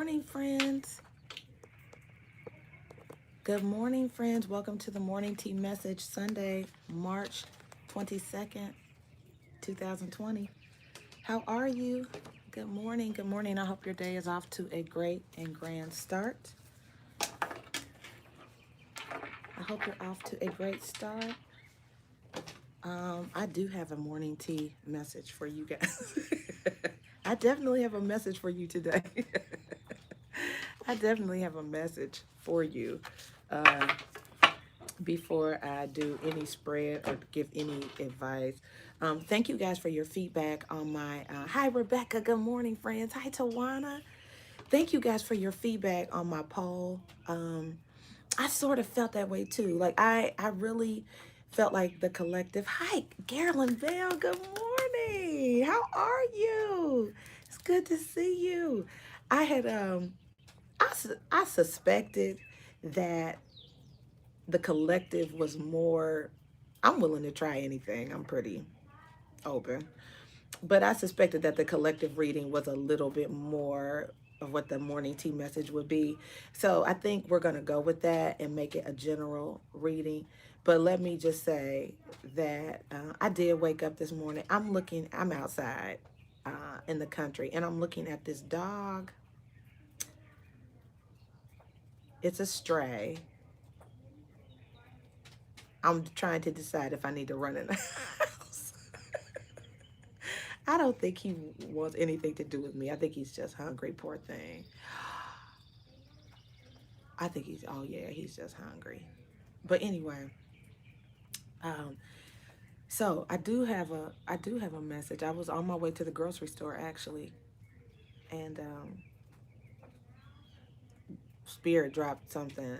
Morning, friends. Good morning, friends. Welcome to the Morning Tea Message, Sunday, March 22nd, 2020. How are you? Good morning. Good morning. I hope your day is off to a great and grand start. I hope you're off to a great start. I do have a morning tea message for you guys. I definitely have a message for you today. I definitely have a message for you. Uh, before I do any spread or give any advice. Thank you guys for your feedback on my, hi Rebecca, good morning friends. Hi Tawana. Thank you guys for your feedback on my poll. I sort of felt that way too. Like I really felt like the collective, hi Carolyn Bell, good morning. How are you? It's good to see you. I had, I suspected that the collective was more, I'm willing to try anything. I'm pretty open. But I suspected that the collective reading was a little bit more of what the morning tea message would be. So I think we're going to go with that and make it a general reading. But let me just say that I did wake up this morning. I'm outside in the country, and I'm looking at this dog. It's a stray. I'm trying to decide if I need to run in the house. I don't think he wants anything to do with me. I think he's just hungry, poor thing. I think oh yeah, he's just hungry. But anyway, um, so I do have a message. I was on my way to the grocery store actually, and Spirit dropped something.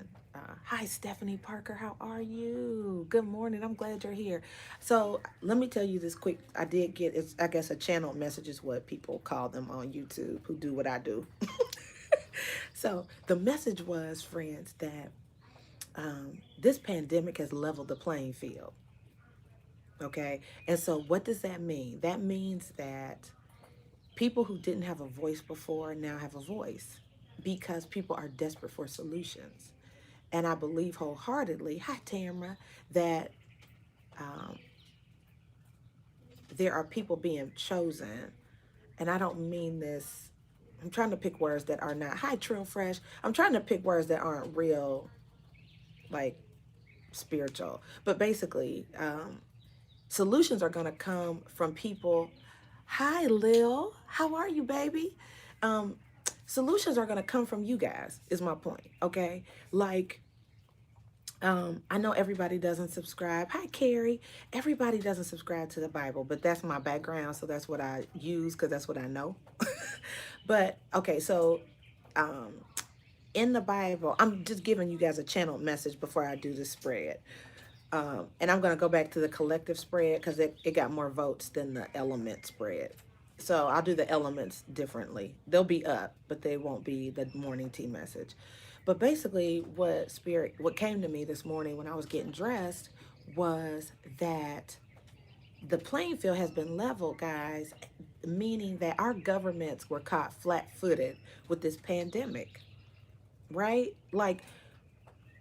Hi, Stephanie Parker. How are you? Good morning. I'm glad you're here. So let me tell you this quick. I did get, it's, I guess, a channel message is what people call them on YouTube who do what I do. So the message was, friends, that this pandemic has leveled the playing field. Okay. And so what does that mean? That means that people who didn't have a voice before now have a voice because people are desperate for solutions. And I believe wholeheartedly, hi Tamara, that um, there are people being chosen. And I don't mean this, I'm trying to pick words that are not, hi Trill Fresh. I'm trying to pick words that aren't real, like spiritual. But basically, solutions are going to come from people. Hi, Lil. How are you, baby? Um, Solutions are going to come from you guys, is my point. Okay. Like, I know everybody doesn't subscribe. Hi, Carrie. Everybody doesn't subscribe to the Bible, but that's my background. So that's what I use because that's what I know. But okay. So, um, in the Bible, I'm just giving you guys a channel message before I do the spread. And I'm going to go back to the collective spread because it got more votes than the element spread. So I'll do the elements differently. They'll be up, but they won't be the morning tea message. But basically, what came to me this morning when I was getting dressed was that the playing field has been leveled, guys, meaning that our governments were caught flat footed with this pandemic, right? Like,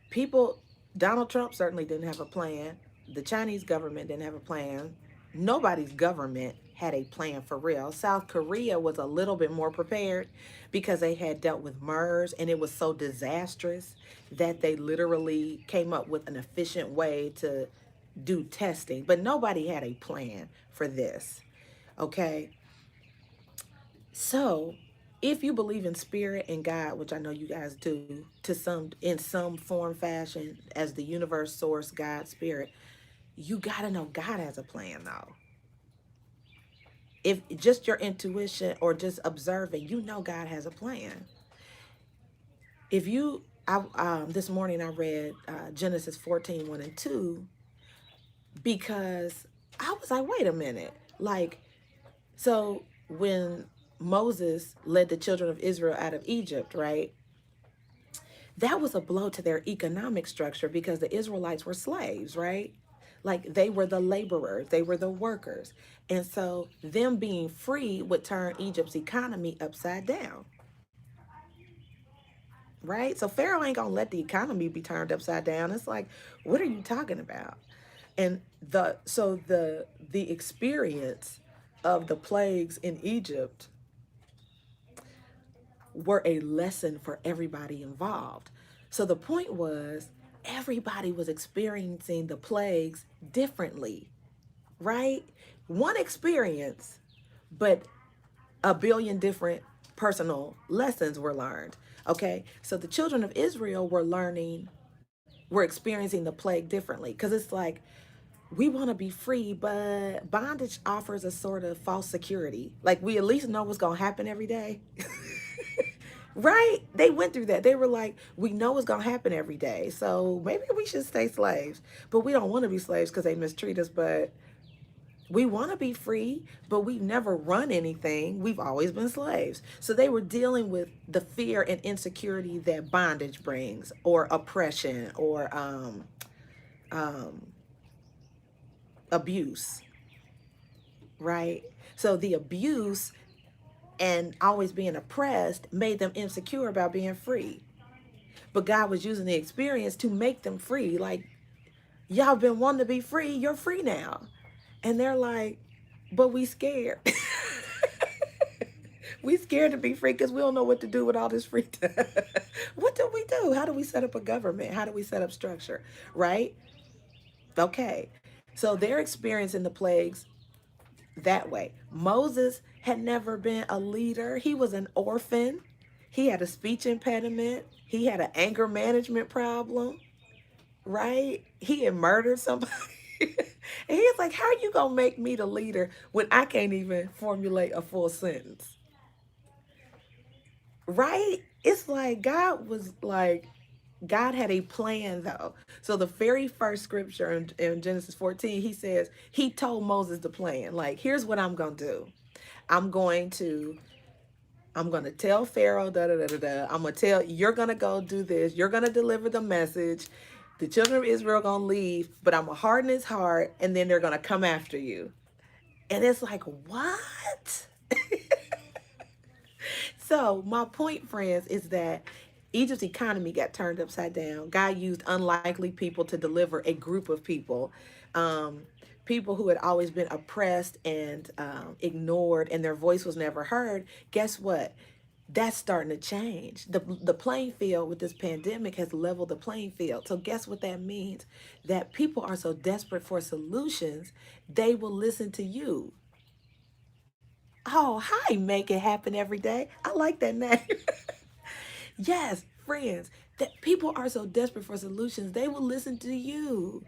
people, Donald Trump certainly didn't have a plan. The Chinese government didn't have a plan. Nobody's government had a plan for real. South Korea was a little bit more prepared because they had dealt with MERS and it was so disastrous that they literally came up with an efficient way to do testing. But nobody had a plan for this. Okay. So, if you believe in spirit and God, which I know you guys do, to some in some form, fashion, as the universe, source, God, spirit, you gotta know God has a plan, though. If just your intuition or just observing, you know God has a plan. If you, this morning I read Genesis 14:1 and 2 because I was like, wait a minute, like, so when Moses led the children of Israel out of Egypt, right? That was a blow to their economic structure because the Israelites were slaves, right? Like they were the laborers, they were the workers. And so them being free would turn Egypt's economy upside down. right? So Pharaoh ain't gonna let the economy be turned upside down. It's like, what are you talking about? And the experience of the plagues in Egypt were a lesson for everybody involved. So the point was, everybody was experiencing the plagues differently, right? One experience, but a billion different personal lessons were learned. Okay, so the children of Israel were experiencing the plague differently, because it's like, we want to be free, but bondage offers a sort of false security. Like, we at least know what's going to happen every day. Right? They went through that. They were like, we know what's going to happen every day. So maybe we should stay slaves. But we don't want to be slaves because they mistreat us. But we want to be free, but we've never run anything. We've always been slaves. So they were dealing with the fear and insecurity that bondage brings, or oppression, or um, abuse, right? So the abuse and always being oppressed made them insecure about being free. But God was using the experience to make them free. Like, y'all been wanting to be free, you're free now. And they're like, but we scared. We scared to be free because we don't know what to do with all this free time. What do we do? How do we set up a government? How do we set up structure? Right? Okay. So they're experiencing the plagues that way. Moses had never been a leader. He was an orphan. He had a speech impediment. He had an anger management problem, right? He had murdered somebody. And he's like, how are you going to make me the leader when I can't even formulate a full sentence? Right? It's like God had a plan though. So the very first scripture in Genesis 14, he says, he told Moses the plan. Like, here's what I'm going to do. I'm going to tell Pharaoh, da da da da da. I'm going to tell, you're going to go do this. You're going to deliver the message. The children of Israel are going to leave, but I'm going to harden his heart, and then they're going to come after you. And it's like, what? So my point, friends, is that Egypt's economy got turned upside down. God used unlikely people to deliver a group of people, um, people who had always been oppressed and ignored, and their voice was never heard. Guess what? That's starting to change. The playing field with this pandemic has leveled the playing field. So guess what that means? That people are so desperate for solutions, they will listen to you. Oh, hi, make it happen every day. I like that name. Yes, friends, that people are so desperate for solutions, they will listen to you.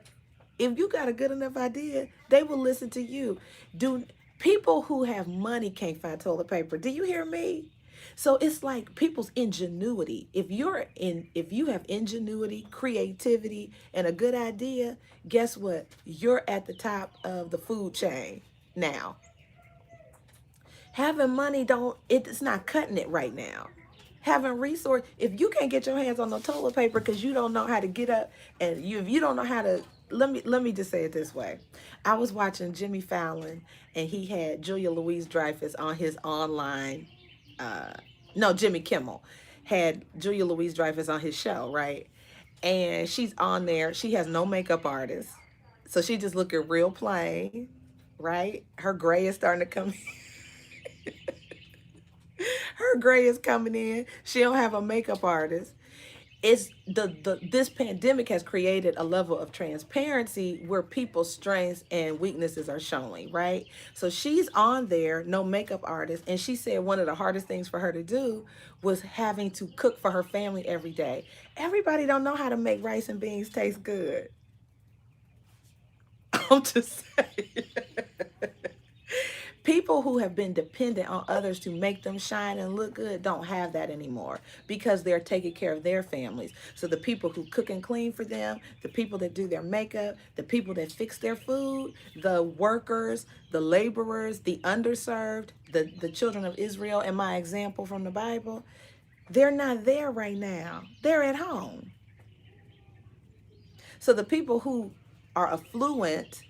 If you got a good enough idea, they will listen to you. Do people who have money can't find toilet paper? Do you hear me? So it's like people's ingenuity. If you have ingenuity, creativity, and a good idea, guess what? You're at the top of the food chain now. Having money it's not cutting it right now. Having resource, if you can't get your hands on the toilet paper because you don't know how to get up, and if you don't know how to, let me just say it this way. I was watching Jimmy Fallon, and he had Julia Louis-Dreyfus on his online, no, Jimmy Kimmel had Julia Louis-Dreyfus on his show, right? And she's on there. She has no makeup artist, so she just looking real plain, right? Her gray is starting to come. Her gray is coming in. She don't have a makeup artist. It's the this pandemic has created a level of transparency where people's strengths and weaknesses are showing, right? So she's on there, no makeup artist, and she said one of the hardest things for her to do was having to cook for her family every day. Everybody don't know how to make rice and beans taste good. I'm just saying. People who have been dependent on others to make them shine and look good don't have that anymore because they're taking care of their families. So the people who cook and clean for them, the people that do their makeup, the people that fix their food, the workers, the laborers, the underserved, the children of Israel, and my example from the Bible, they're not there right now. They're at home. So the people who are affluent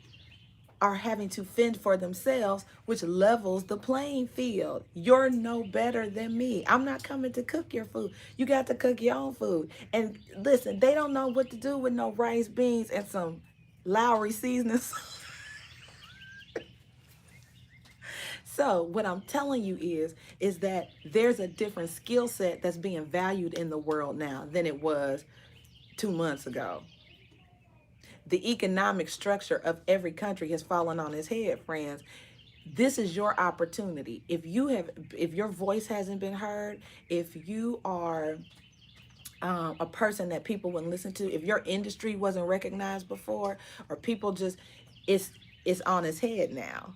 are having to fend for themselves, which levels the playing field. You're no better than me. I'm not coming to cook your food. You got to cook your own food. And listen, they don't know what to do with no rice, beans, and some Lowry seasonings. So what I'm telling you is that there's a different skill set that's being valued in the world now than it was 2 months ago. The economic structure of every country has fallen on its head, friends. This is your opportunity. If your voice hasn't been heard, if you are a person that people wouldn't listen to, if your industry wasn't recognized before, or people just, it's it's on its head now.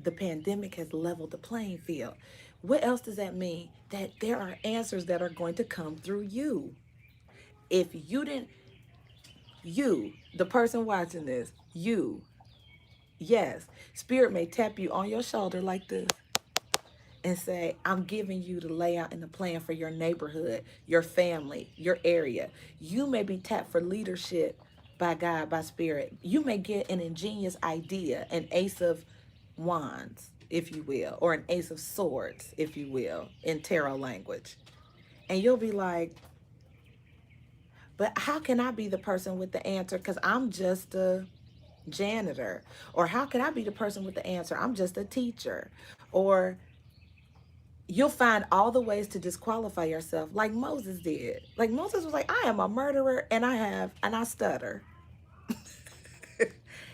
The pandemic has leveled the playing field. What else does that mean? That there are answers that are going to come through you. If you didn't, you, the person watching this, you, yes, Spirit may tap you on your shoulder like this and say, I'm giving you the layout and the plan for your neighborhood, your family, your area. You may be tapped for leadership by God, by Spirit. You may get an ingenious idea, an ace of wands, if you will, or an ace of swords, if you will, in tarot language. And you'll be like, but how can I be the person with the answer? Because I'm just a janitor. Or how can I be the person with the answer? I'm just a teacher. Or you'll find all the ways to disqualify yourself like Moses did. Like Moses was like, I am a murderer and I stutter.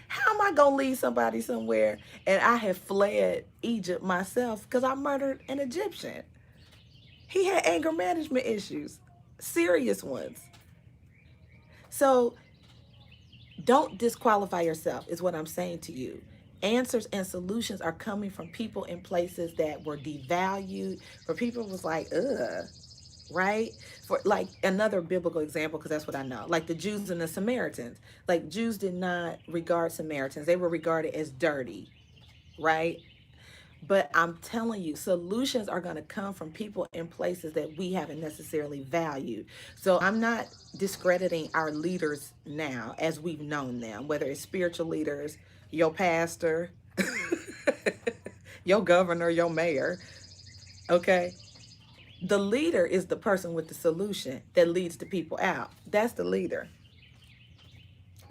How am I going to lead somebody somewhere and I have fled Egypt myself because I murdered an Egyptian? He had anger management issues, serious ones. So don't disqualify yourself is what I'm saying to you. Answers and solutions are coming from people in places that were devalued, for people was like, ugh, right? For like another biblical example, because that's what I know, like the Jews and the Samaritans. Like Jews did not regard Samaritans, they were regarded as dirty, right? But I'm telling you, solutions are going to come from people in places that we haven't necessarily valued. So I'm not discrediting our leaders now as we've known them, whether it's spiritual leaders, your pastor, your governor, your mayor. Okay. The leader is the person with the solution that leads the people out. That's the leader.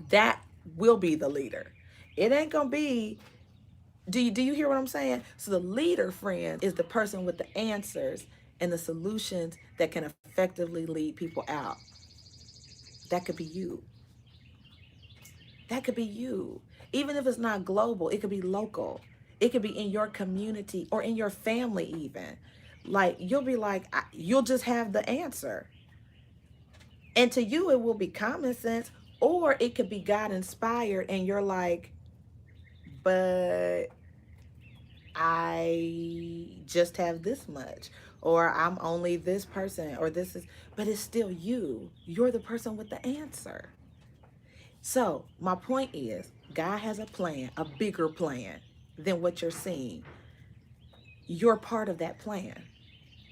That will be the leader. It ain't going to be. Do you hear what I'm saying? So the leader, friend, is the person with the answers and the solutions that can effectively lead people out. That could be you. That could be you. Even if it's not global, it could be local. It could be in your community or in your family even. Like you'll be like, you'll just have the answer. And to you, it will be common sense, or it could be God inspired and you're like, but I just have this much, or I'm only this person, or this is, but it's still you. You're the person with the answer. So, my point is, God has a plan, a bigger plan than what you're seeing. You're part of that plan.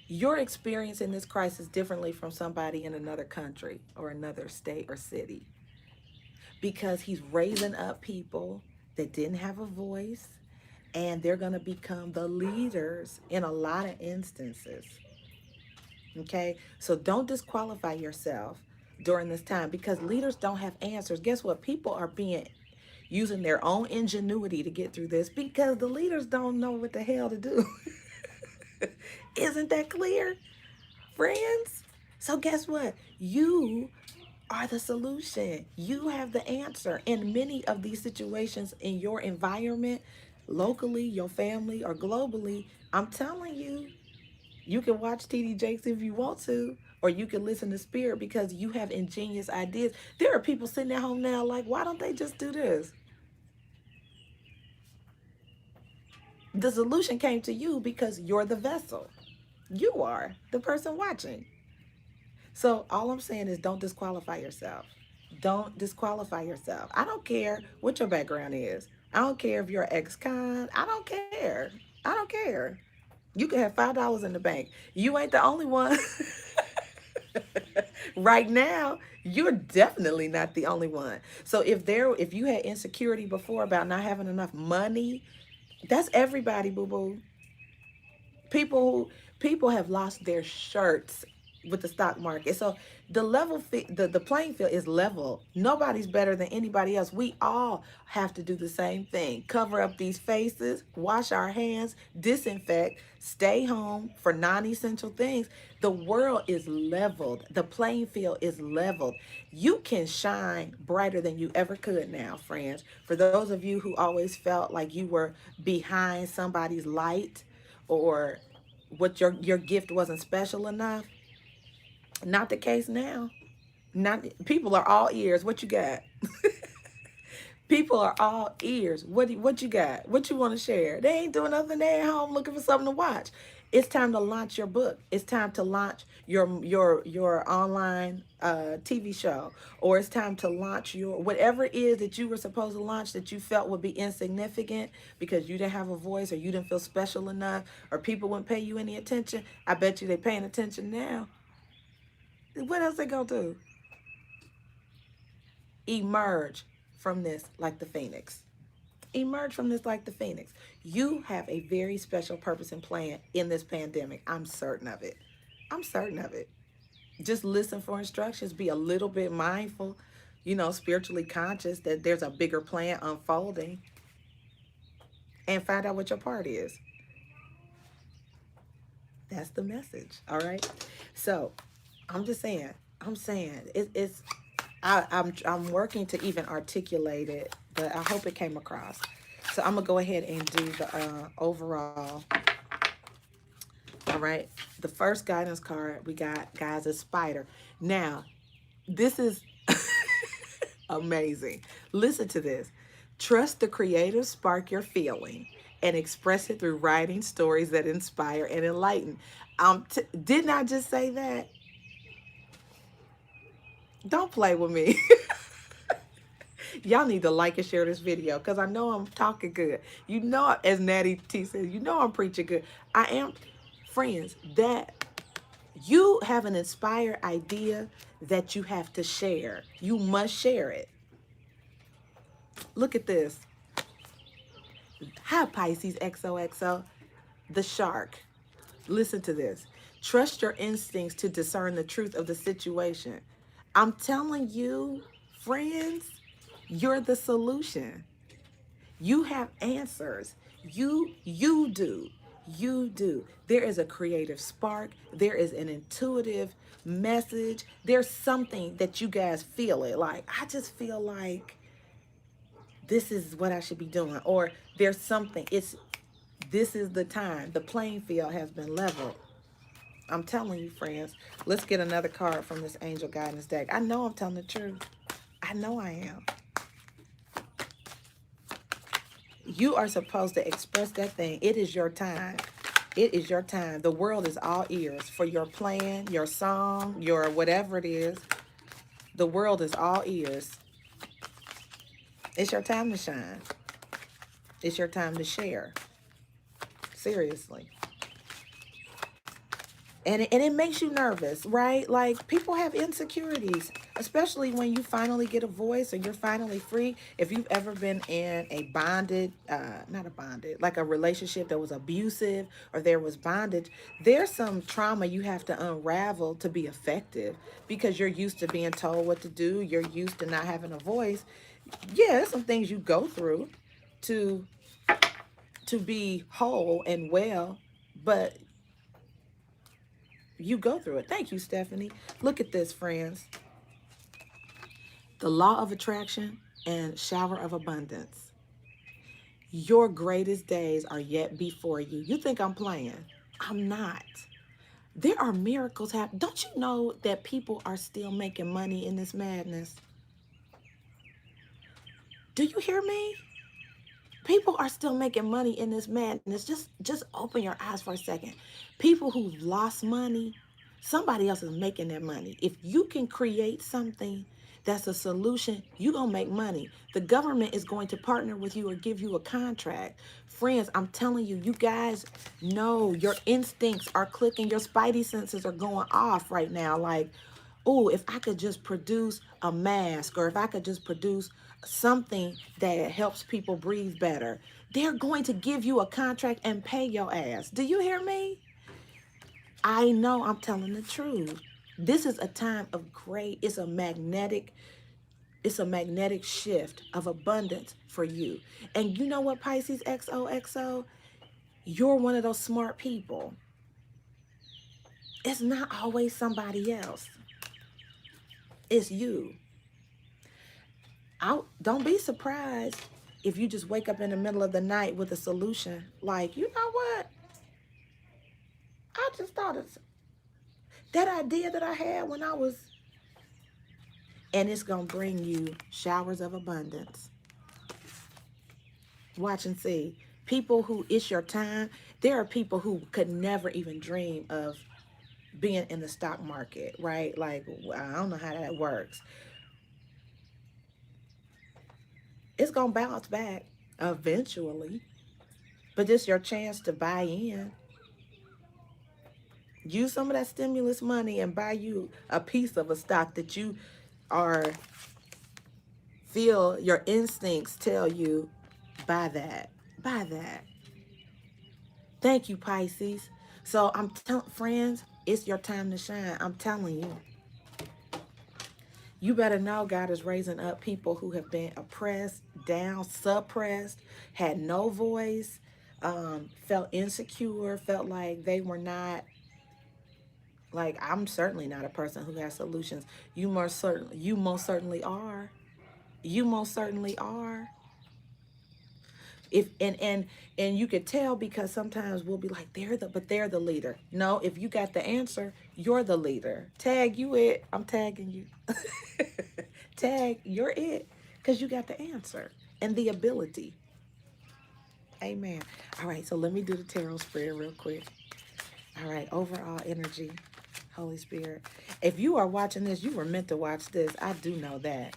You're experiencing this crisis differently from somebody in another country or another state or city because He's raising up people that didn't have a voice, and they're going to become the leaders in a lot of instances. Okay? So don't disqualify yourself during this time because leaders don't have answers. Guess what? People are using their own ingenuity to get through this because the leaders don't know what the hell to do. Isn't that clear, friends? So guess what? You are the solution. You have the answer in many of these situations in your environment, locally, your family, or globally. I'm telling you, you can watch TD Jakes if you want to, or you can listen to Spirit because you have ingenious ideas. There are people sitting at home now like, why don't they just do this? The solution came to you because you're the vessel. You are the person watching. So all I'm saying is don't disqualify yourself. Don't disqualify yourself. I don't care what your background is. I don't care if you're ex-con. I don't care. I don't care. You can have $5 in the bank. You ain't the only one. Right now, you're definitely not the only one. So if you had insecurity before about not having enough money, that's everybody, boo boo. People have lost their shirts with the stock market. So the playing field is level. Nobody's better than anybody else. We all have to do the same thing. Cover up these faces, wash our hands, disinfect, stay home for non-essential things. The world is leveled. The playing field is leveled. You can shine brighter than you ever could now, friends. For those of you who always felt like you were behind somebody's light, or what your gift wasn't special enough, not the case now. Not people are all ears. What you got? People are all ears. What you got? What you want to share? They ain't doing nothing. They at home looking for something to watch. It's time to launch your book. It's time to launch your online TV show, or it's time to launch your whatever it is that you were supposed to launch that you felt would be insignificant because you didn't have a voice or you didn't feel special enough or people wouldn't pay you any attention. I bet you they paying attention now. What else they gonna do? Emerge from this like the phoenix. Emerge from this like the phoenix. You have a very special purpose and plan in this pandemic. I'm certain of it. I'm certain of it. Just listen for instructions. Be a little bit mindful, spiritually conscious that there's a bigger plan unfolding, and find out what your part is. That's the message. All right. So I'm just saying, I'm working to even articulate it, but I hope it came across. So I'm gonna go ahead and do the overall. All right, the first guidance card we got, guys, is Spider. Now, this is amazing. Listen to this. Trust the creative spark you're feeling and express it through writing stories that inspire and enlighten. Didn't I just say that? Don't play with me. Y'all need to like and share this video because I know I'm talking good. As Natty T says, I'm preaching good. I am, friends, that you have an inspired idea that you have to share. You must share it. Look at this. Hi, Pisces XOXO. The shark. Listen to this. Trust your instincts to discern the truth of the situation. I'm telling you, friends, you're the solution. You have answers. You do. You do. There is a creative spark. There is an intuitive message. There's something that you guys feel it. Like, I just feel like this is what I should be doing. Or there's something. This is the time. The playing field has been leveled. I'm telling you, friends. Let's get another card from this angel guidance deck. I know I'm telling the truth. I know I am. You are supposed to express that thing. It is your time. It is your time. The world is all ears for your plan, your song, your whatever it is. The world is all ears. It's your time to shine. It's your time to share. Seriously. And it makes you nervous, right? Like, people have insecurities, especially when you finally get a voice or you're finally free. If you've ever been in a like a relationship that was abusive or there was bondage, there's some trauma you have to unravel to be effective because you're used to being told what to do. You're used to not having a voice. Yeah, there's some things you go through to be whole and well, but you go through it. Thank you, Stephanie. Look at this, friends. The law of attraction and shower of abundance. Your greatest days are yet before you. You think I'm playing? I'm not. There are miracles happening. Don't you know that people are still making money in this madness? Do you hear me? People are still making money in this madness. Just open your eyes for a second. People who've lost money, somebody else is making their money. If you can create something that's a solution, you're going to make money. The government is going to partner with you or give you a contract. Friends, I'm telling you, you guys know your instincts are clicking. Your spidey senses are going off right now. Like, oh, if I could just produce a mask, or if I could just produce something that helps people breathe better, they're going to give you a contract and pay your ass. Do you hear me? I know I'm telling the truth. This is a time of great, it's a magnetic shift of abundance for you. And you know what, Pisces XOXO? You're one of those smart people. It's not always somebody else. It's you. Don't be surprised if you just wake up in the middle of the night with a solution. Like, you know what? I just thought it's that idea that I had when I was, and it's going to bring you showers of abundance. Watch and see. People who, it's your time. There are people who could never even dream of being in the stock market, right? Like, I don't know how that works. It's going to bounce back eventually, but it's your chance to buy in. Use some of that stimulus money and buy you a piece of a stock that you are, feel your instincts tell you, buy that, buy that. Thank you, Pisces. So I'm telling friends, it's your time to shine. I'm telling you. You better know God is raising up people who have been oppressed, down, suppressed, had no voice, felt insecure, felt like they were not, like, I'm certainly not a person who has solutions. You most certainly are. You most certainly are. If and you could tell, because sometimes we'll be like, they're the leader. No, if you got the answer, you're the leader. Tag, you it. I'm tagging you. Tag, you're it, because you got the answer and the ability. Amen. All right, so let me do the tarot spread real quick. All right, overall energy, Holy Spirit. If you are watching this, you were meant to watch this. I do know that.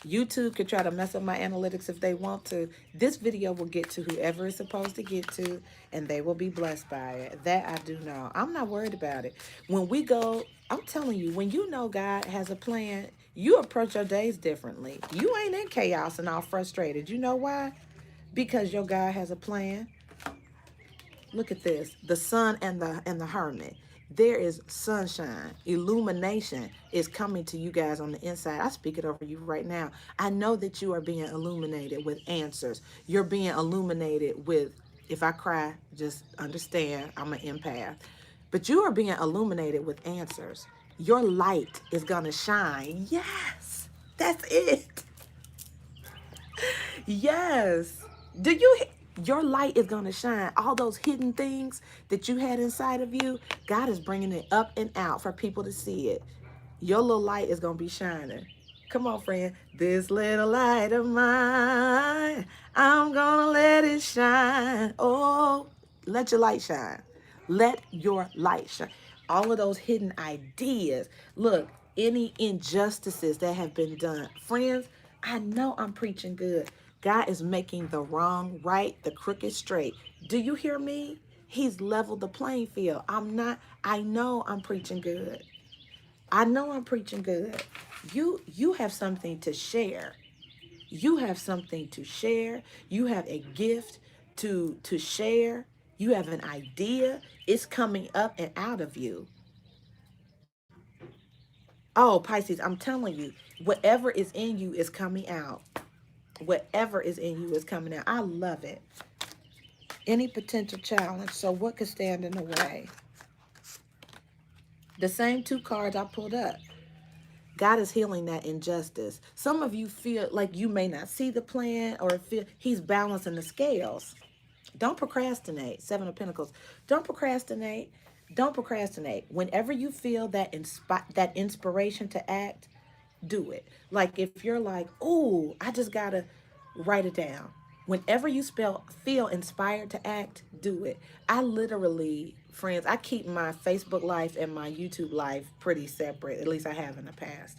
YouTube could try to mess up my analytics if they want to. This video will get to whoever it's supposed to get to, and they will be blessed by it. That I do know. I'm not worried about it. When we go, I'm telling you, when you know God has a plan, you approach your days differently. You ain't in chaos and all frustrated. You know why? Because your God has a plan. Look at this. The sun and the hermit. There is sunshine. Illumination is coming to you guys on the inside. I speak it over you right now. I know that you are being illuminated with answers. You're being illuminated with, if I cry, just understand I'm an empath. But you are being illuminated with answers. Your light is going to shine. Yes, that's it. Yes. Do you, your light is going to shine. All those hidden things that you had inside of you, God is bringing it up and out for people to see it. Your little light is going to be shining. Come on, friend. This little light of mine, I'm going to let it shine. Oh, let your light shine. Let your light shine. All of those hidden ideas. Look, any injustices that have been done. Friends, I know I'm preaching good. God is making the wrong right, the crooked straight. Do you hear me? He's leveled the playing field. I know I'm preaching good. I know I'm preaching good. You have something to share. You have something to share. You have a gift to share. You have an idea. It's coming up and out of you. Oh, Pisces, I'm telling you, whatever is in you is coming out. Whatever is in you is coming out. I love it. Any potential challenge. So what could stand in the way? The same two cards I pulled up. God is healing that injustice. Some of you feel like you may not see the plan, or feel he's balancing the scales. Don't procrastinate. Seven of Pentacles. Don't procrastinate. Don't procrastinate. Whenever you feel that that inspiration to act, do it. Like if you're like, oh, I just gotta write it down. Whenever you feel inspired to act, do it. I literally, friends, I keep my Facebook life and my YouTube life pretty separate. At least I have in the past.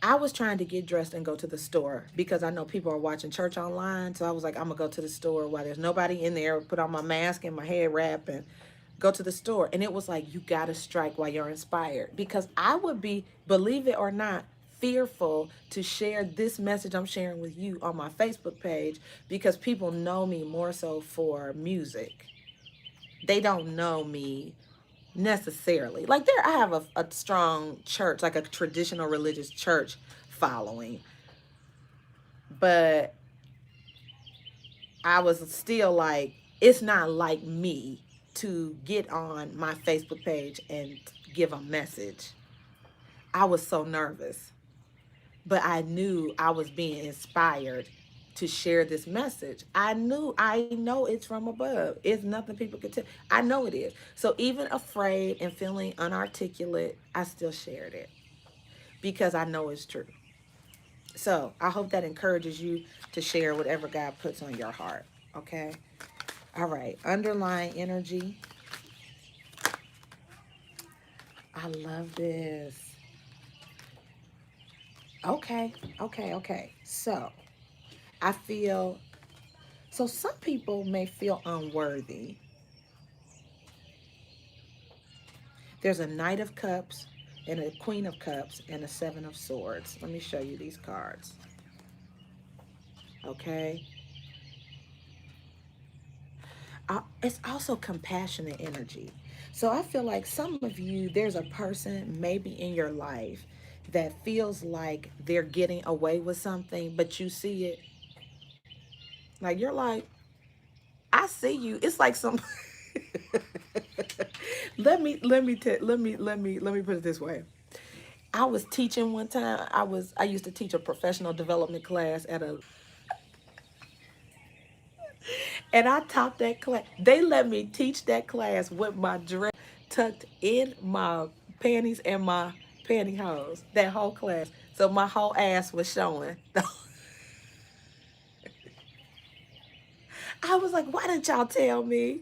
I was trying to get dressed and go to the store because I know people are watching church online. So I was like, I'm going to go to the store while there's nobody in there, put on my mask and my head wrap and go to the store. And it was like, you got to strike while you're inspired. Because I would be, believe it or not, fearful to share this message I'm sharing with you on my Facebook page because people know me more so for music. They don't know me necessarily. Like there, I have a strong church, like a traditional religious church following. But I was still like, it's not like me to get on my Facebook page and give a message. I was so nervous, but I knew I was being inspired to share this message. I know it's from above. It's nothing people can tell. I know it is. So even afraid and feeling unarticulate, I still shared it because I know it's true. So I hope that encourages you to share whatever God puts on your heart. Okay. All right. Underlying energy. I love this. Okay. Okay. So I feel, so some people may feel unworthy. There's a Knight of Cups and a Queen of Cups and a Seven of Swords. Let me show you these cards. Okay. It's also compassionate energy. So I feel like some of you, there's a person maybe in your life that feels like they're getting away with something, but you see it. Like you're like, I see you. It's like some let me put it this way. I was teaching one time. I used to teach a professional development class at a, and I taught that class. They let me teach that class with my dress tucked in my panties and my pantyhose. That whole class. So my whole ass was showing. I was like, why didn't y'all tell me?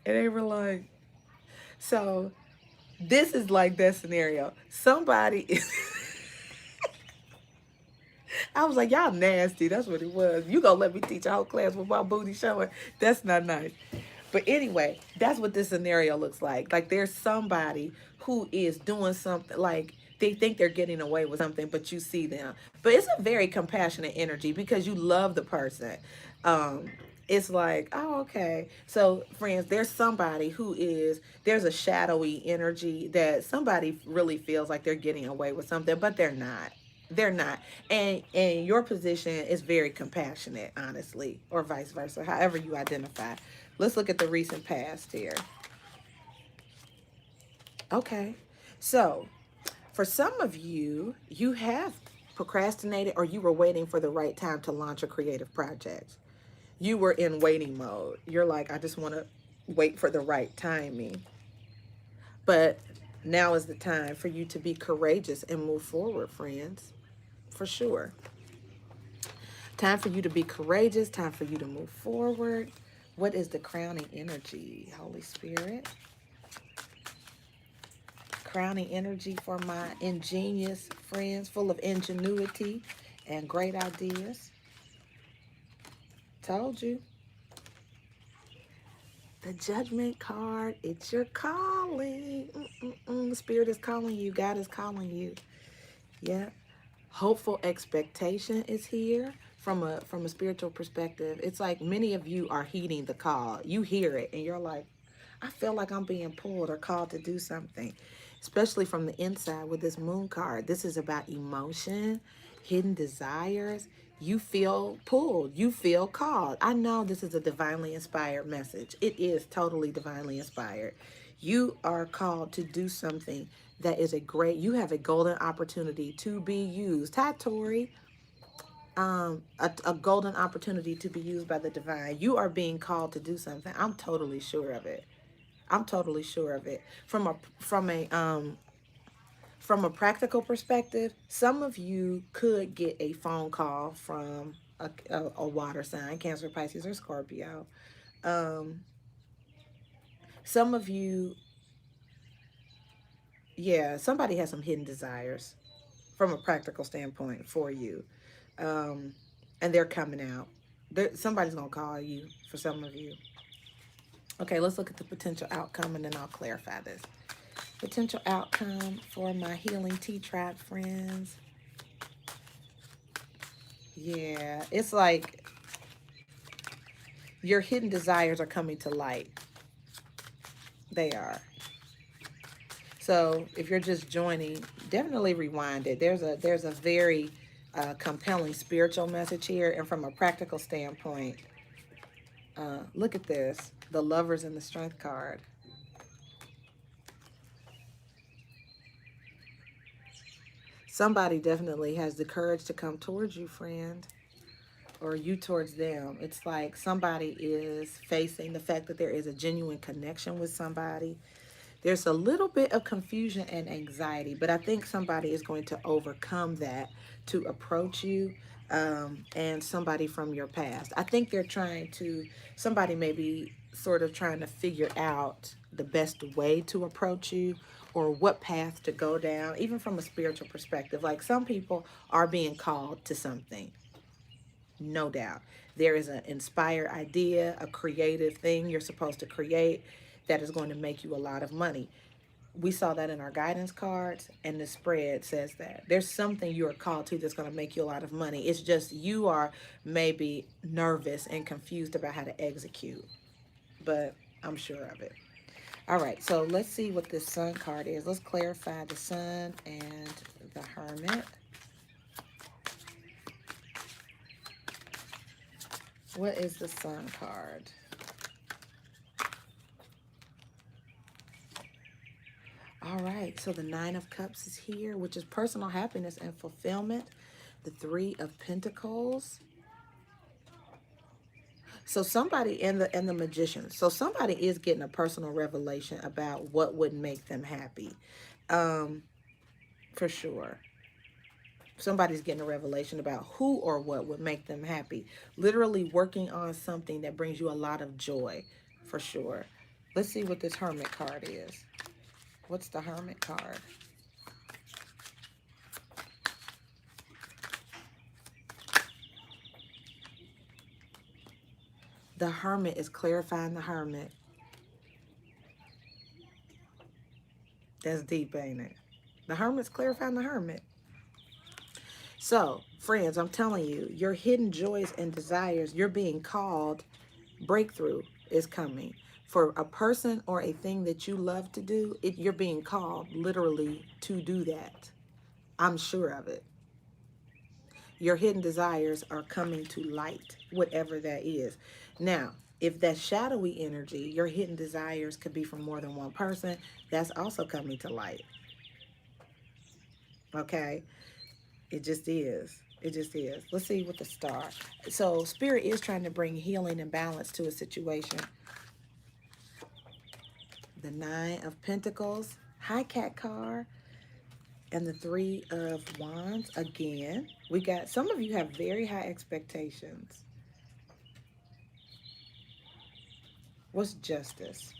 And they were like, so this is like that scenario. Somebody is I was like, y'all nasty. That's what it was. You gonna let me teach a whole class with my booty showing? That's not nice. But anyway, that's what this scenario looks like. Like there's somebody who is doing something like they think they're getting away with something, but you see them. But it's a very compassionate energy because you love the person. Um, it's like, oh, okay. So, friends, there's somebody who is, there's a shadowy energy that somebody really feels like they're getting away with something, but they're not. They're not. And your position is very compassionate, honestly, or vice versa, however you identify. Let's look at the recent past here. Okay. So, for some of you, you have procrastinated or you were waiting for the right time to launch a creative project. You were in waiting mode. You're like, I just want to wait for the right timing. But now is the time for you to be courageous and move forward, friends. For sure. Time for you to be courageous. Time for you to move forward. What is the crowning energy, Holy Spirit? Crowning energy for my ingenious friends, full of ingenuity and great ideas. Told you. The Judgment card, it's your calling. The Spirit is calling you. God is calling you. Yeah. Hopeful expectation is here from a spiritual perspective. It's like many of you are heeding the call. You hear it and you're like, I feel like I'm being pulled or called to do something, especially from the inside with this moon card. This is about emotion, hidden desires. You feel pulled, you feel called. I know this is a divinely inspired message. It is totally divinely inspired. You are called to do something that is you have a golden opportunity to be used. Hi, Tori. A golden opportunity to be used by the divine. You are being called to do something. I'm totally sure of it. I'm totally sure of it. From a practical perspective, some of you could get a phone call from a water sign, Cancer, Pisces, or Scorpio. Um, some of you, yeah, somebody has some hidden desires from a practical standpoint for you. Um, and they're coming out. Somebody's going to call you for some of you. Okay, let's look at the potential outcome and then I'll clarify this. Potential outcome for my healing T-Tribe friends. Yeah, it's like your hidden desires are coming to light. They are. So if you're just joining, definitely rewind it. There's a very compelling spiritual message here, and from a practical standpoint, look at this: the Lovers and the Strength card. Somebody definitely has the courage to come towards you, friend, or you towards them. It's like somebody is facing the fact that there is a genuine connection with somebody. There's a little bit of confusion and anxiety, but I think somebody is going to overcome that to approach you, and somebody from your past. I think they're trying to, somebody may be sort of trying to figure out the best way to approach you or what path to go down, even from a spiritual perspective. Like some people are being called to something, no doubt. There is an inspired idea, a creative thing you're supposed to create that is going to make you a lot of money. We saw that in our guidance cards, and the spread says that there's something you are called to that's going to make you a lot of money. It's just you are maybe nervous and confused about how to execute, but I'm sure of it. All right, so let's see what this Sun card is. Let's clarify the Sun and the Hermit. What is the Sun card? All right, so the Nine of Cups is here, which is personal happiness and fulfillment. The Three of Pentacles. So somebody in the Magician. So somebody is getting a personal revelation about what would make them happy. For sure. Somebody's getting a revelation about who or what would make them happy. Literally working on something that brings you a lot of joy, for sure. Let's see what this Hermit card is. What's the Hermit card? The Hermit is clarifying the Hermit. That's deep, ain't it? The Hermit's clarifying the Hermit. So, friends, I'm telling you, your hidden joys and desires, you're being called, breakthrough is coming. For a person or a thing that you love to do, you're being called literally to do that. I'm sure of it. Your hidden desires are coming to light, whatever that is. Now, if that shadowy energy, your hidden desires could be from more than one person, that's also coming to light. Okay? It just is. It just is. Let's see with the star. So spirit is trying to bring healing and balance to a situation. The Nine of Pentacles, High Cat card, and the Three of Wands. Again, we got, some of you have very high expectations. What's Justice?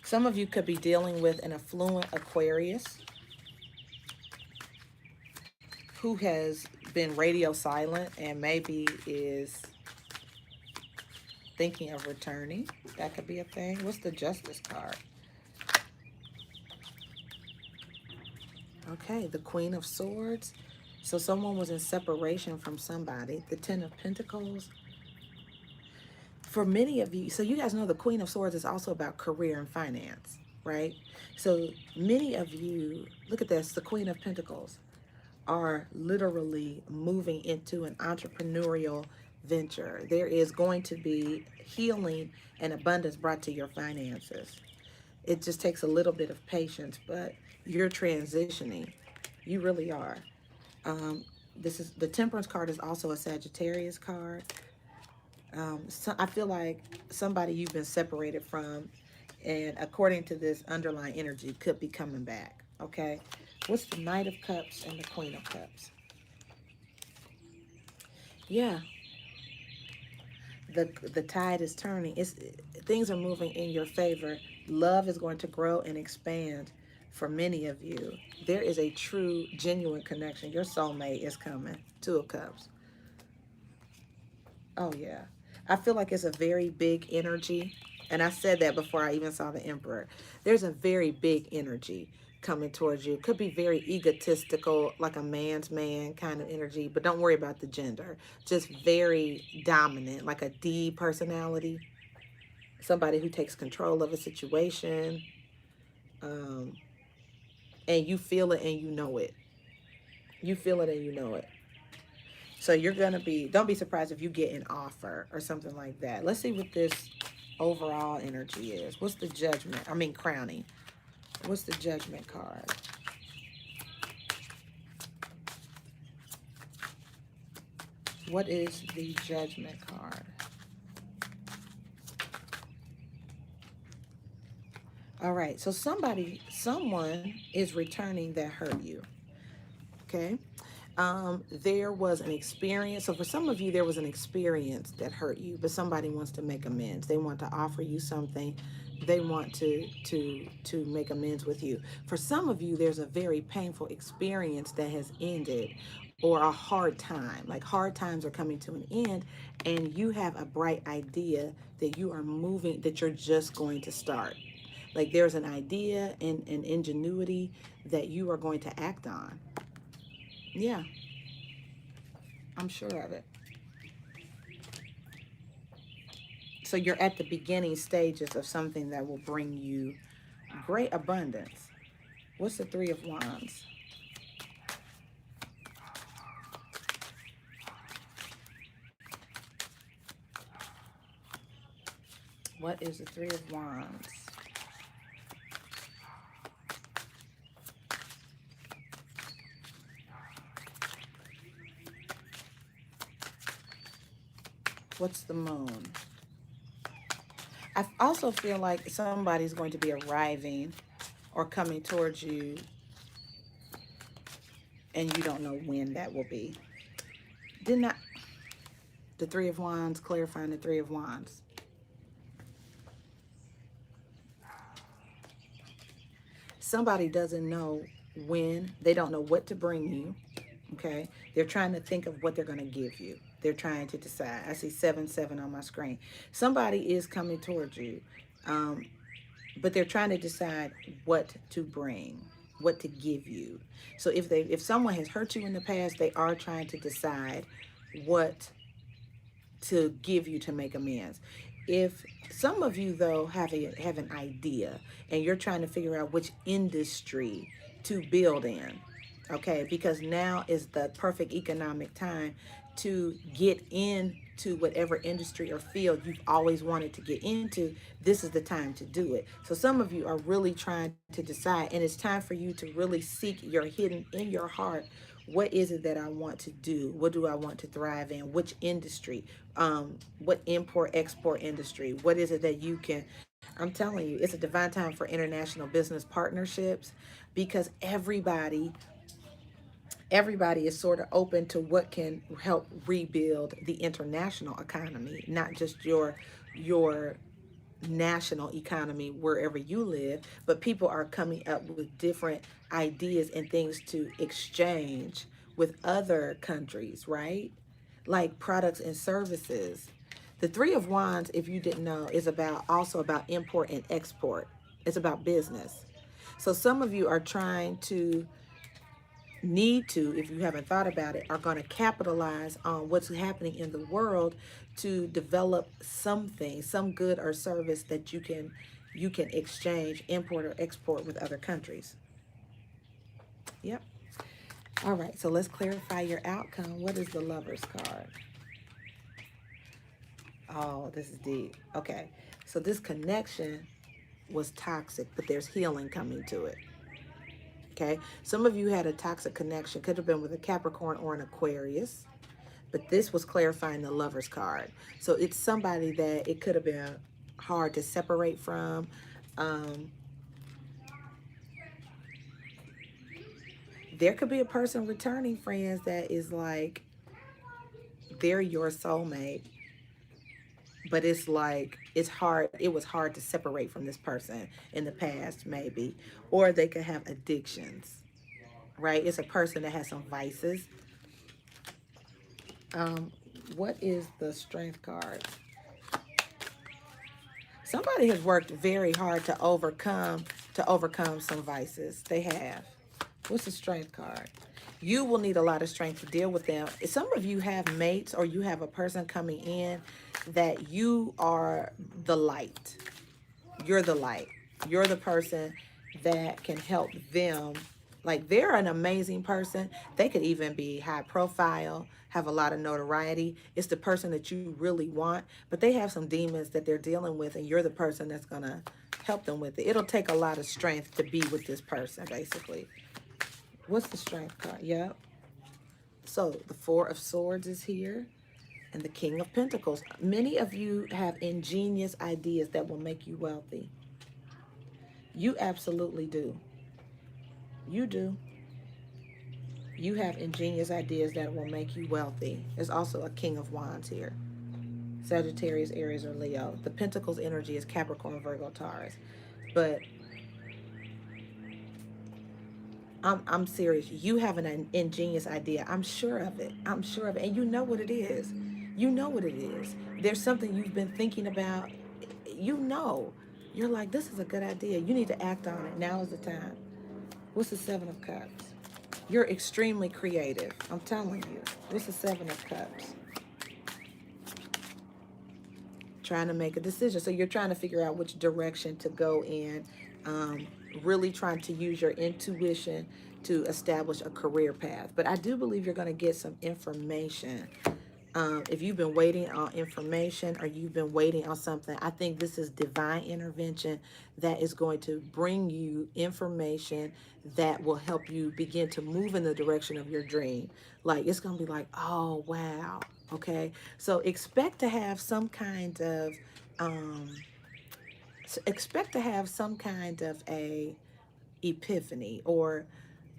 Some of you could be dealing with an affluent Aquarius who has been radio silent and maybe is thinking of returning. That could be a thing. What's the Justice card? Okay, the Queen of Swords. So someone was in separation from somebody. The Ten of Pentacles. For many of you, so you guys know the Queen of Swords is also about career and finance, right? So many of you, look at this, the Queen of Pentacles, are literally moving into an entrepreneurial venture. There is going to be healing and abundance brought to your finances. It just takes a little bit of patience, but you're transitioning. You really are. This is, the Temperance card is also a Sagittarius card. So I feel like somebody you've been separated from, and according to this underlying energy, could be coming back. Okay, what's the Knight of Cups and the Queen of Cups? Yeah, the tide is turning. It's, things are moving in your favor. Love is going to grow and expand for many of you. There is a true, genuine connection. Your soulmate is coming. Two of Cups. Oh yeah. I feel like it's a very big energy. And I said that before I even saw the Emperor. There's a very big energy coming towards you. It could be very egotistical, like a man's man kind of energy, but don't worry about the gender. Just very dominant, like a D personality. Somebody who takes control of a situation. Um, and you feel it and you know it. You feel it and you know it. So you're going to be, don't be surprised if you get an offer or something like that. Let's see what this overall energy is. What's the judgment? I mean, crowning. What's the judgment card? What is the judgment card? All right. So someone is returning that hurt you. Okay. There was an experience. So for some of you, there was an experience that hurt you, but somebody wants to make amends. They want to offer you something. They want to make amends with you. For some of you, there's a very painful experience that has ended, or a hard time. Like hard times are coming to an end, and you have a bright idea that you are moving, that you're just going to start. Like there's an idea and an ingenuity that you are going to act on. Yeah, I'm sure of it. So you're at the beginning stages of something that will bring you great abundance. What's the Three of Wands? What is the Three of Wands? What's the Moon? I also feel like somebody's going to be arriving or coming towards you, and you don't know when that will be. Didn't I? The Three of Wands, clarifying the Three of Wands. Somebody doesn't know when, they don't know what to bring you. Okay, they're trying to think of what they're going to give you. They're trying to decide. I see 7-7 on my screen. Somebody is coming towards you, um, but they're trying to decide what to bring, what to give you. So if someone has hurt you in the past, they are trying to decide what to give you to make amends. If some of you though have an idea and you're trying to figure out which industry to build in, okay, because now is the perfect economic time to get into whatever industry or field you've always wanted to get into. This is the time to do it. So some of you are really trying to decide, and it's time for you to really seek your hidden in your heart. What is it that I want to do? What do I want to thrive in? Which industry? What import export industry? What is it that you can, I'm telling you, it's a divine time for international business partnerships, because everybody is sort of open to what can help rebuild the international economy, not just your national economy wherever you live, but people are coming up with different ideas and things to exchange with other countries, right? Like products and services. The Three of Wands, if you didn't know, is about also about import and export. It's about business. So some of you are trying to, need to, if you haven't thought about it, are going to capitalize on what's happening in the world to develop something, some good or service that you can exchange, import or export with other countries. Yep. All right, so let's clarify your outcome. What is the Lover's card? Oh, this is deep. Okay, so this connection was toxic, but there's healing coming to it. Okay, some of you had a toxic connection, could have been with a Capricorn or an Aquarius, but this was clarifying the Lover's card. So it's somebody that it could have been hard to separate from. Um, there could be a person returning, friends, that is like, they're your soulmate, but it's like, it's hard. It was hard to separate from this person in the past, maybe. Or they could have addictions, right? It's a person that has some vices. Um, what is the Strength card? Somebody has worked very hard to overcome some vices. They have. What's the strength card? You will need a lot of strength to deal with them. Some of you have mates or you have a person coming in that you are the light. You're the light. You're the person that can help them. Like, they're an amazing person. They could even be high profile, have a lot of notoriety. It's the person that you really want, but they have some demons that they're dealing with, and you're the person that's going to help them with it. It'll take a lot of strength to be with this person, basically. What's the strength card? Yep. So the Four of Swords is here and the King of Pentacles. Many of you have ingenious ideas that will make you wealthy. You absolutely do. You do. You have ingenious ideas that will make you wealthy. There's also a King of Wands here. Sagittarius, Aries, or Leo. The Pentacles energy is Capricorn, Virgo, Taurus. But I'm serious. You have an ingenious idea. I'm sure of it. I'm sure of it. And you know what it is. You know what it is. There's something you've been thinking about. You know. You're like, this is a good idea. You need to act on it. Now is the time. What's the Seven of Cups? You're extremely creative. I'm telling you. What's the Seven of Cups? Trying to make a decision. So you're trying to figure out which direction to go in. Really trying to use your intuition to establish a career path. But I do believe you're going to get some information. If you've been waiting on information or you've been waiting on something, I think this is divine intervention that is going to bring you information that will help you begin to move in the direction of your dream. Like, it's going to be like, oh, wow. Okay. So expect to have some kind of, um, a epiphany, or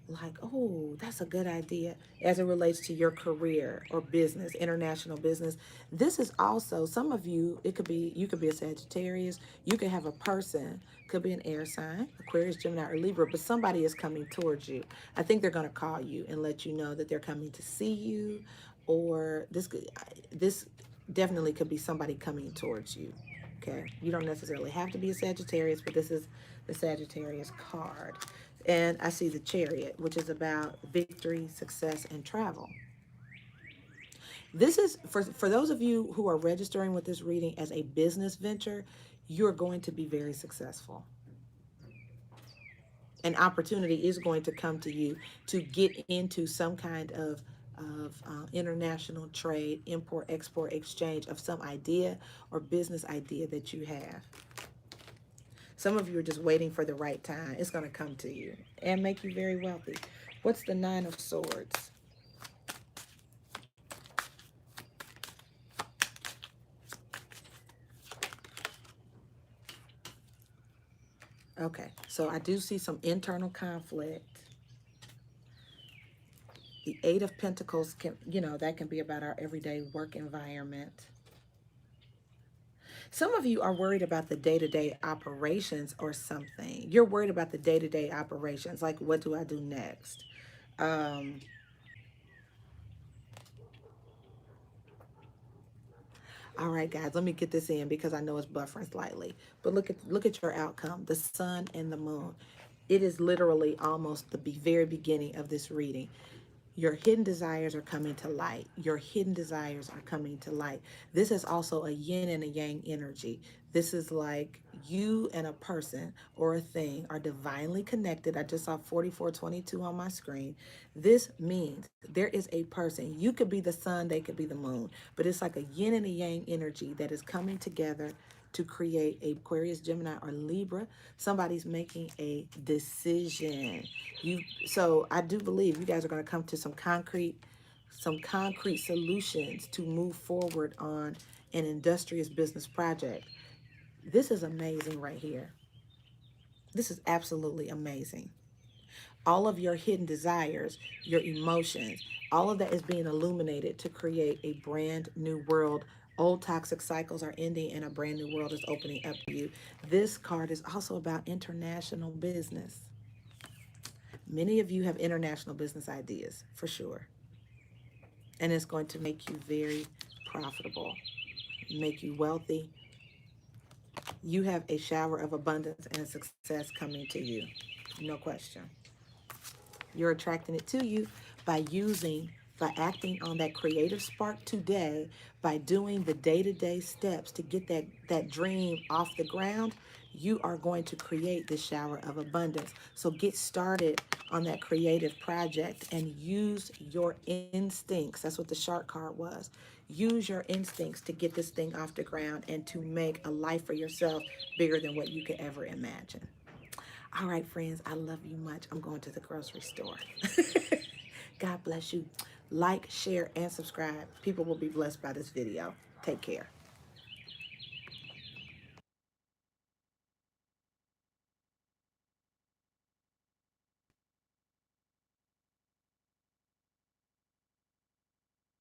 like, oh, that's a good idea as it relates to your career or business, international business. This is also, some of you, you could be a Sagittarius, you could have a person, could be an air sign, Aquarius, Gemini, or Libra, but somebody is coming towards you. I think they're going to call you and let you know that they're coming to see you, or this definitely could be somebody coming towards you. Okay, you don't necessarily have to be a Sagittarius, but this is the Sagittarius card. And I see the Chariot, which is about victory, success, and travel. This is for those of you who are registering with this reading as a business venture, you're going to be very successful. An opportunity is going to come to you to get into some kind of international trade, import, export, exchange of some idea or business idea that you have. Some of you are just waiting for the right time. It's going to come to you and make you very wealthy. What's the Nine of Swords? Okay, so I do see some internal conflict. The Eight of Pentacles can, that can be about our everyday work environment. Some of you are worried about the day-to-day operations or something. You're worried about the day-to-day operations, like, what do I do next? All right, guys, let me get this in because I know it's buffering slightly. But look at your outcome, the sun and the moon. It is literally almost the very beginning of this reading. Your hidden desires are coming to light. Your hidden desires are coming to light. This is also a yin and a yang energy. This is like you and a person or a thing are divinely connected. I just saw 4422 on my screen. This means there is a person. You could be the sun, they could be the moon, but it's like a yin and a yang energy that is coming together to create a Aquarius, Gemini, or Libra. Somebody's making a decision. So I do believe you guys are going to come to some concrete solutions to move forward on an industrious business project. This is amazing right here. This is absolutely amazing. All of your hidden desires, your emotions, all of that is being illuminated to create a brand new world. Old toxic cycles are ending and a brand new world is opening up for you. This card is also about international business. Many of you have international business ideas, for sure. And it's going to make you very profitable, make you wealthy. You have a shower of abundance and success coming to you. No question. You're attracting it to you by by acting on that creative spark today, by doing the day-to-day steps to get that dream off the ground. You are going to create this shower of abundance. So get started on that creative project and use your instincts. That's what the shark card was. Use your instincts to get this thing off the ground and to make a life for yourself bigger than what you could ever imagine. All right, friends, I love you much. I'm going to the grocery store. God bless you. Like, share, and subscribe. People will be blessed by this video. Take care.